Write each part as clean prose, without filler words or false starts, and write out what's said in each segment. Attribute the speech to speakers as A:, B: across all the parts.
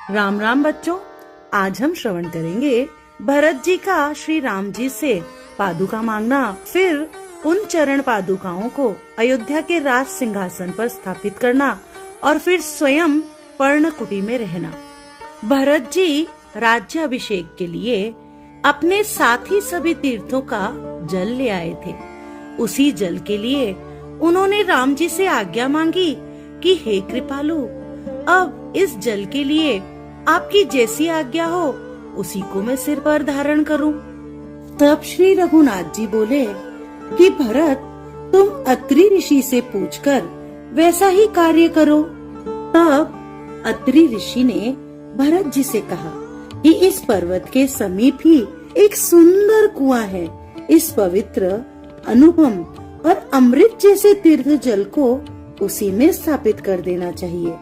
A: राम राम बच्चों, आज हम श्रवण करेंगे भरत जी का श्री राम जी से पादुका मांगना, फिर उन चरण पादुकाओं को अयोध्या के राज सिंहासन पर स्थापित करना और फिर स्वयं पर्णकुटी में रहना। भरत जी राज्य अभिषेक के लिए अपने साथ ही सभी तीर्थों का जल ले आए थे। उसी जल के लिए उन्होंने राम जी से आज्ञा मांगी कि हे कृपालु, अब इस जल के लिए आपकी जैसी आज्ञा हो उसी को मैं सिर पर धारण करूं। तब श्री रघुनाथ जी बोले कि भरत, तुम अत्रि ऋषि से पूछकर वैसा ही कार्य करो। तब अत्रि ऋषि ने भरत जी से कहा कि इस पर्वत के समीप ही एक सुंदर कुआं है। इस पवित्र, अनुपम और अमृत जैसे तीर्थ जल को उसी में स्थापित कर देना चाहिए,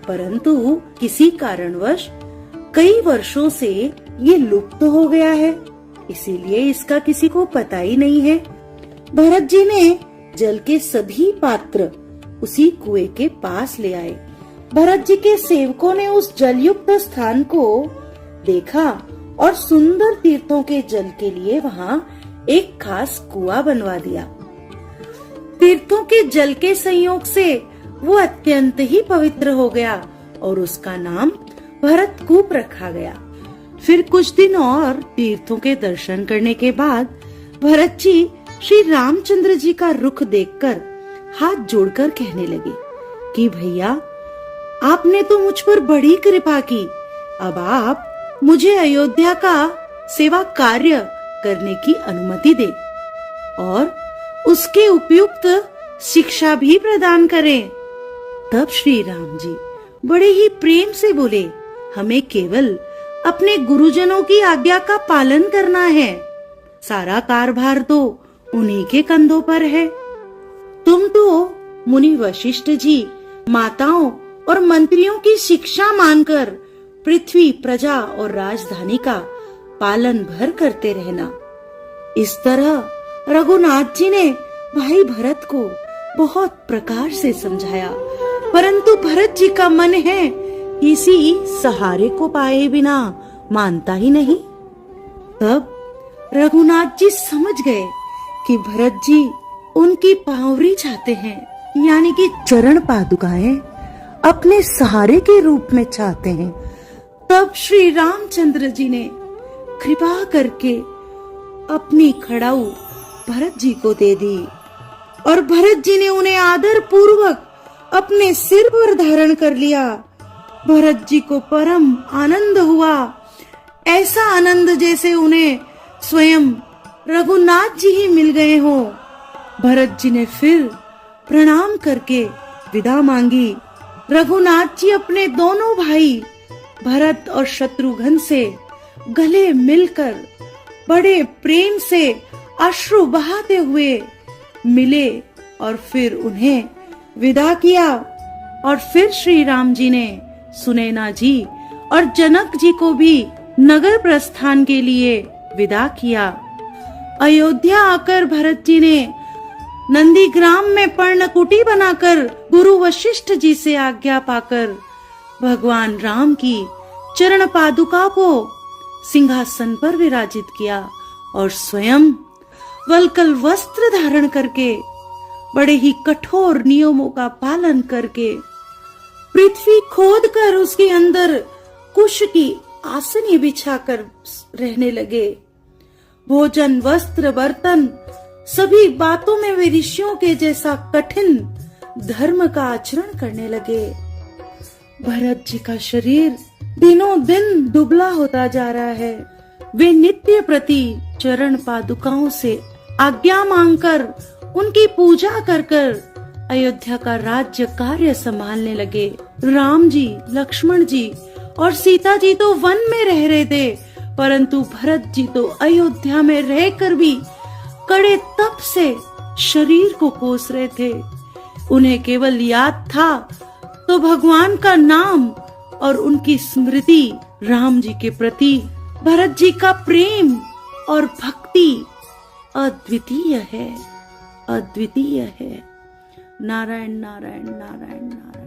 A: परंतु किसी कारणवश कई वर्षों से ये लुप्त हो गया है, इसीलिए इसका किसी को पता ही नहीं है। भरत जी ने जल के सभी पात्र उसी कुएं के पास ले आए। भरत जी के सेवकों ने उस जलयुक्त स्थान को देखा और सुंदर तीर्थों के जल के लिए वहाँ एक खास कुआं बनवा दिया। तीर्थों के जल के संयोग से वो अत्यंत ही पवित्र हो गया और उसका नाम भरत कूप रखा गया। फिर कुछ दिन और तीर्थों के दर्शन करने के बाद भरत जी श्री रामचंद्र जी का रुख देखकर हाथ जोड़कर कहने लगे कि भैया, आपने तो मुझ पर बड़ी कृपा की। अब आप मुझे अयोध्या का सेवा कार्य करने की अनुमति दे और उसके उपयुक्त शिक्षा भी प्रदान करें। तब श्री राम जी बड़े ही प्रेम से बोले, हमें केवल अपने गुरुजनों की आज्ञा का पालन करना है, सारा कारभार तो उन्हीं के कंधों पर है। तुम तो मुनि वशिष्ठ जी, माताओं और मंत्रियों की शिक्षा मानकर पृथ्वी, प्रजा और राजधानी का पालन भर करते रहना। इस तरह रघुनाथ जी ने भाई भरत को बहुत प्रकार से समझाया, परंतु भरत जी का मन है किसी सहारे को पाए बिना मानता ही नहीं। तब रघुनाथ जी समझ गए कि भरत जी उनकी पांवरी चाहते हैं, यानी कि चरण पादुकाएं अपने सहारे के रूप में चाहते हैं। तब श्री रामचंद्र जी ने कृपा करके अपनी खड़ाऊ भरत जी को दे दी और भरत जी ने उन्हें आदर पूर्वक अपने सिर पर धारण कर लिया। भरत जी को परम आनंद हुआ, ऐसा आनंद जैसे उन्हें स्वयं रघुनाथ जी ही मिल गए हो। भरत जी ने फिर प्रणाम करके विदा मांगी। रघुनाथ जी अपने दोनों भाई भरत और शत्रुघ्न से गले मिलकर बड़े प्रेम से अश्रु बहाते हुए मिले और फिर उन्हें विदा किया। और फिर श्री राम जी ने सुनैना जी और जनक जी को भी नगर प्रस्थान के लिए विदा किया। अयोध्या आकर भरत जी ने नंदीग्राम में पर्णकुटी बनाकर गुरु वशिष्ठ जी से आज्ञा पाकर भगवान राम की चरण पादुका को सिंहासन पर विराजित किया और स्वयं वल्कल वस्त्र धारण करके बड़े ही कठोर नियमों का पालन करके पृथ्वी खोदकर उसके अंदर कुश की आसनी बिछाकर रहने लगे। भोजन, वस्त्र, बर्तन सभी बातों में वे ऋषियों के जैसा कठिन धर्म का आचरण करने लगे। भरत जी का शरीर दिनों दिन दुबला होता जा रहा है। वे नित्य प्रति चरण पादुकाओं से आज्ञा मांगकर उनकी पूजा कर कर अयोध्या का राज्य कार्य संभालने लगे। राम जी, लक्ष्मण जी और सीता जी तो वन में रह रहे थे, परंतु भरत जी तो अयोध्या में रहकर भी कड़े तप से शरीर को कोस रहे थे। उन्हें केवल याद था तो भगवान का नाम और उनकी स्मृति। राम जी के प्रति भरत जी का प्रेम और भक्ति अद्वितीय है, अद्वितीय है। नारायण नारायण नारायण नारायण।